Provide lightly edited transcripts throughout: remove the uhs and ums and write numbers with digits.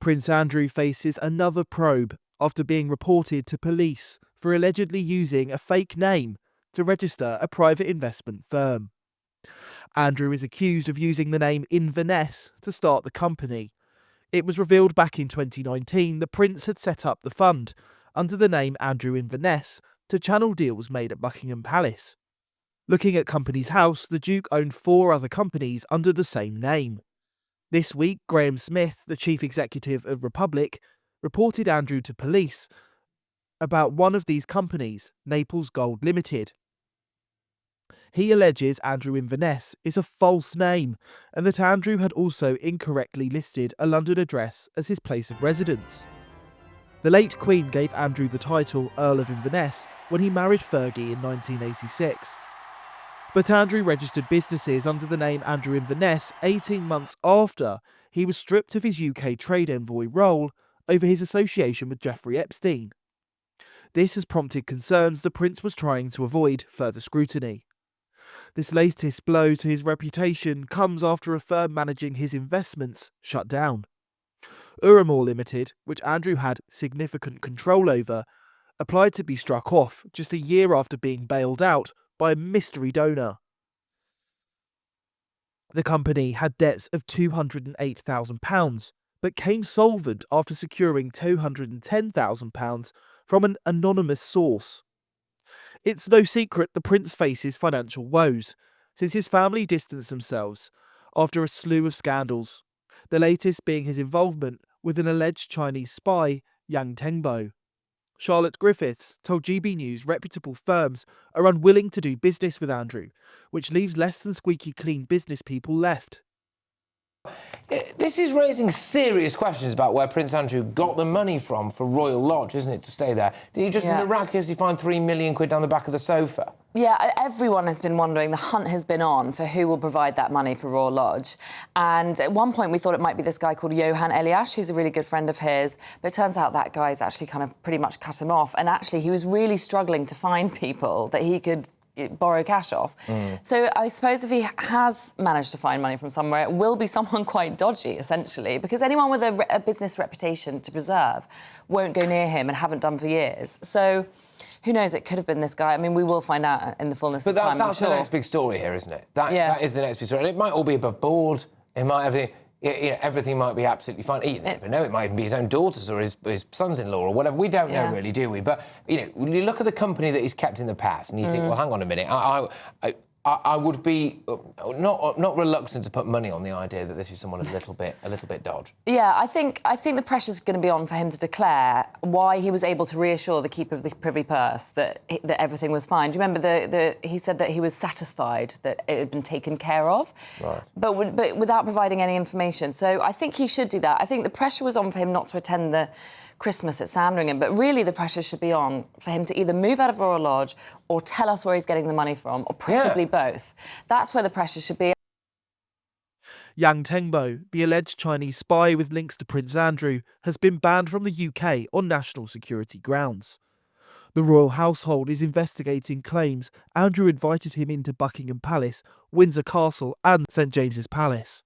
Prince Andrew faces another probe after being reported to police for allegedly using a fake name to register a private investment firm. Andrew is accused of using the name Inverness to start the company. It was revealed back in 2019 the Prince had set up the fund under the name Andrew Inverness to channel deals made at Buckingham Palace. Looking at Companies House, the Duke owned 4 other companies under the same name. This week, Graham Smith, the chief executive of Republic, reported Andrew to police about one of these companies, Naples Gold Limited. He alleges Andrew Inverness is a false name and that Andrew had also incorrectly listed a London address as his place of residence. The late Queen gave Andrew the title Earl of Inverness when he married Fergie in 1986. But Andrew registered businesses under the name Andrew Inverness 18 months after he was stripped of his UK trade envoy role over his association with Jeffrey Epstein. This has prompted concerns the Prince was trying to avoid further scrutiny. This latest blow to his reputation comes after a firm managing his investments shut down. Uramore Limited, which Andrew had significant control over, applied to be struck off just a year after being bailed out by a mystery donor. The company had debts of £208,000, but came solvent after securing £210,000 from an anonymous source. It's no secret the Prince faces financial woes, since his family distanced themselves after a slew of scandals, the latest being his involvement with an alleged Chinese spy, Yang Tengbo. Charlotte Griffiths told GB News reputable firms are unwilling to do business with Andrew, which leaves less than squeaky clean business people left. This is raising serious questions about where Prince Andrew got the money from for Royal Lodge, isn't it, to stay there? Did he just miraculously find £3 million down the back of the sofa? Yeah, everyone has been wondering, the hunt has been on for who will provide that money for Royal Lodge. And at one point we thought it might be this guy called Johan Eliash, who's a really good friend of his, but it turns out that guy's actually kind of pretty much cut him off. And actually he was really struggling to find people that he could borrow cash off. So I suppose if he has managed to find money from somewhere, it will be someone quite dodgy, essentially, because anyone with a business reputation to preserve won't go near him and haven't done for years. So who knows, it could have been this guy. I mean, we will find out in the fullness of time, that's I'm sure. the next big story here, isn't it? That is the next big story. And it might all be above board. It might have everything might be absolutely fine. You never know, it might even be his own daughters or his sons-in-law or whatever. We don't know really, do we? But, when you look at the company that he's kept in the past and you think, well, hang on a minute, I would be not reluctant to put money on the idea that this is someone a little bit dodge. Yeah, I think the pressure's going to be on for him to declare why he was able to reassure the keeper of the Privy Purse that everything was fine. Do you remember he said that he was satisfied that it had been taken care of, right? But without providing any information. So I think he should do that. I think the pressure was on for him not to attend the Christmas at Sandringham, but really the pressure should be on for him to either move out of Royal Lodge or tell us where he's getting the money from, or preferably both. That's where the pressure should be. Yang Tengbo, the alleged Chinese spy with links to Prince Andrew, has been banned from the UK on national security grounds. The royal household is investigating claims Andrew invited him into Buckingham Palace, Windsor Castle and St James's Palace.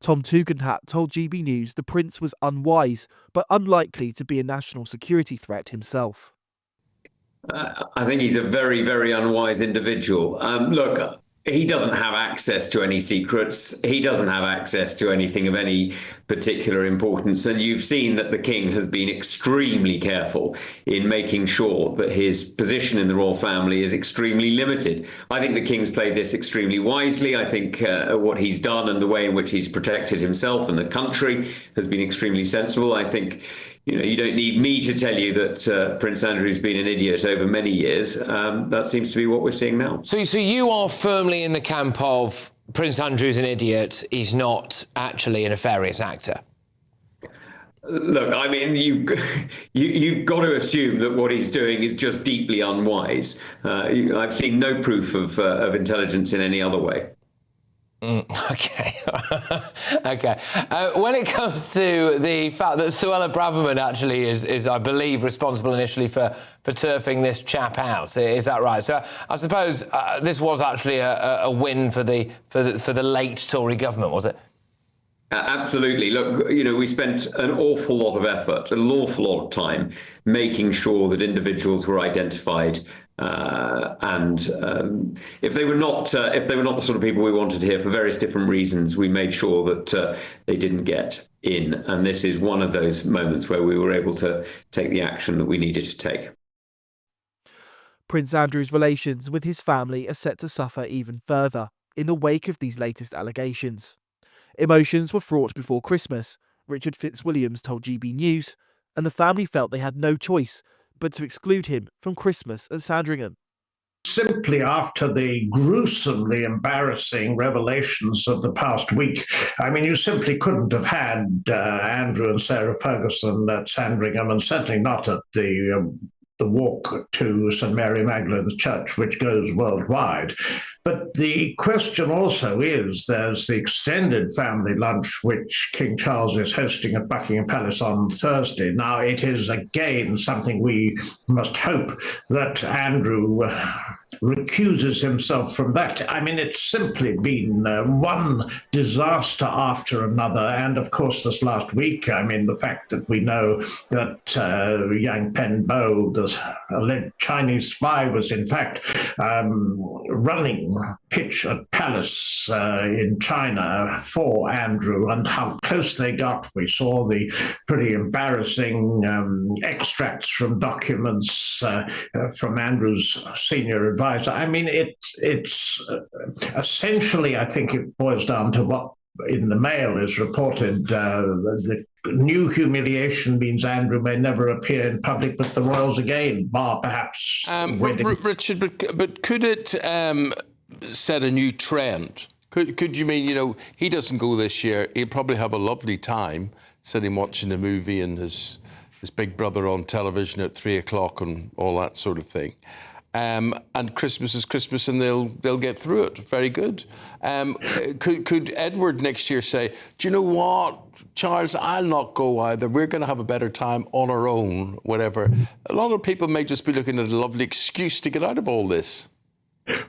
Tom Tugendhat told GB News the Prince was unwise, but unlikely to be a national security threat himself. I think he's a very, very unwise individual. Look, he doesn't have access to any secrets. He doesn't have access to anything of any particular importance. And you've seen that the king has been extremely careful in making sure that his position in the royal family is extremely limited. I think the king's played this extremely wisely. I think what he's done and the way in which he's protected himself and the country has been extremely sensible. I think you don't need me to tell you that Prince Andrew's been an idiot over many years. That seems to be what we're seeing now. So you are firmly in the camp of Prince Andrew's an idiot. He's not actually a nefarious actor. Look, I mean, you've got to assume that what he's doing is just deeply unwise. I've seen no proof of intelligence in any other way. Okay. Okay. When it comes to the fact that Suella Braverman actually is, I believe, responsible initially for turfing this chap out, is that right? So I suppose this was actually a win for the late Tory government, was it? Absolutely. Look, we spent an awful lot of effort, an awful lot of time making sure that individuals were identified. And if they were not the sort of people we wanted here for various different reasons, we made sure that they didn't get in. And this is one of those moments where we were able to take the action that we needed to take. Prince Andrew's relations with his family are set to suffer even further in the wake of these latest allegations. Emotions were fraught before Christmas, Richard Fitzwilliams told GB News, and the family felt they had no choice but to exclude him from Christmas at Sandringham. Simply after the gruesomely embarrassing revelations of the past week, I mean, you simply couldn't have had Andrew and Sarah Ferguson at Sandringham, and certainly not at the walk to St Mary Magdalene's Church, which goes worldwide. But the question also is, there's the extended family lunch, which King Charles is hosting at Buckingham Palace on Thursday. Now, it is again something we must hope that Andrew recuses himself from that. I mean, it's simply been one disaster after another. And of course, this last week, I mean, the fact that we know that Yang Penbo, the alleged Chinese spy, was in fact running pitch at Palace in China for Andrew, and how close they got. We saw the pretty embarrassing extracts from documents from Andrew's senior advisor. I mean, it's essentially, I think it boils down to what in the Mail is reported. The new humiliation means Andrew may never appear in public with the royals again, bar perhaps Richard, but could it set a new trend? Could you mean, he doesn't go this year, he'll probably have a lovely time sitting watching a movie and his big brother on television at 3:00 and all that sort of thing. And Christmas is Christmas, and they'll get through it. Very good. Could Edward next year say, do you know what, Charles, I'll not go either. We're going to have a better time on our own, whatever. A lot of people may just be looking at a lovely excuse to get out of all this.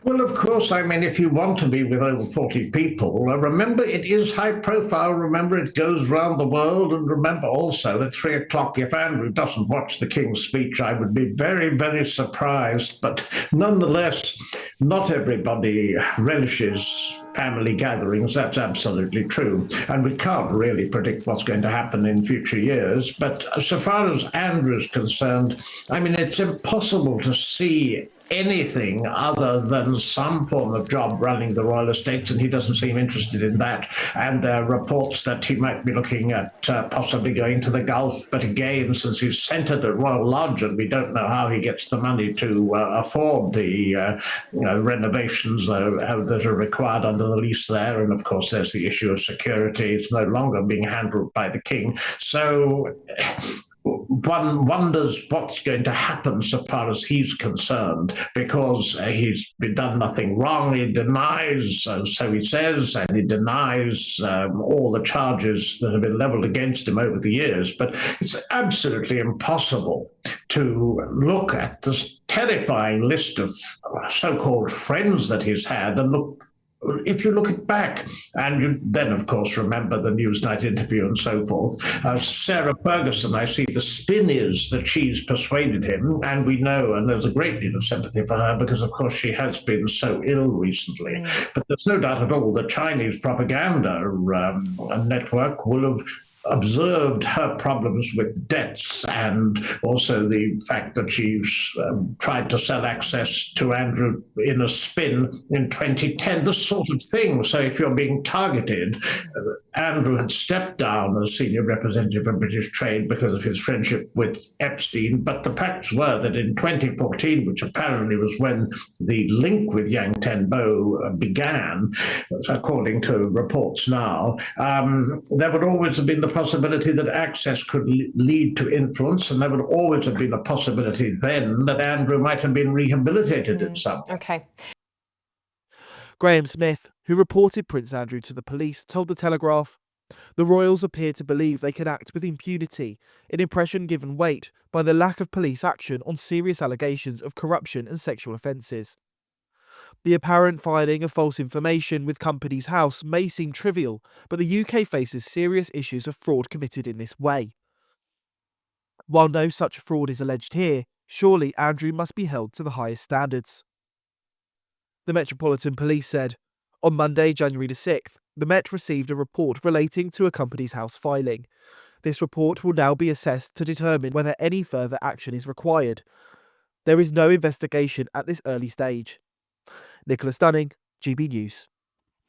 Well, of course, I mean, if you want to be with over 40 people, remember it is high profile, remember it goes round the world, and remember also at 3:00, if Andrew doesn't watch the King's speech, I would be very, very surprised. But nonetheless, not everybody relishes family gatherings, that's absolutely true. And we can't really predict what's going to happen in future years. But so far as Andrew is concerned, I mean, it's impossible to see anything other than some form of job running the royal estates, and he doesn't seem interested in that. And there are reports that he might be looking at possibly going to the Gulf, but again, since he's centred at Royal Lodge and we don't know how he gets the money to afford the renovations that are required under the lease there, and of course there's the issue of security. It's no longer being handled by the King. So one wonders what's going to happen so far as he's concerned, because he's done nothing wrong. He denies, so he says, and he denies all the charges that have been leveled against him over the years. But it's absolutely impossible to look at this terrifying list of so-called friends that he's had and look. If you look it back, and you then, of course, remember the Newsnight interview and so forth, Sarah Ferguson, I see the spin is that she's persuaded him, and we know, and there's a great deal of sympathy for her because, of course, she has been so ill recently. But there's no doubt at all the Chinese propaganda network will have observed her problems with debts, and also the fact that she's tried to sell access to Andrew in a spin in 2010, this sort of thing. So if you're being targeted, Andrew had stepped down as senior representative of British trade because of his friendship with Epstein, but the facts were that in 2014, which apparently was when the link with Yang Tenbo began, according to reports now, there would always have been the possibility that access could lead to influence, and there would always have been a possibility then that Andrew might have been rehabilitated in some way. Okay. Graham Smith, who reported Prince Andrew to the police, told The Telegraph, "The royals appear to believe they can act with impunity, an impression given weight by the lack of police action on serious allegations of corruption and sexual offences. The apparent filing of false information with Companies House may seem trivial, but the UK faces serious issues of fraud committed in this way. While no such fraud is alleged here, surely Andrew must be held to the highest standards. The Metropolitan Police said, on Monday, January the 6th, the Met received a report relating to a Companies House filing. This report will now be assessed to determine whether any further action is required. There is no investigation at this early stage. Nicholas Dunning, GB News.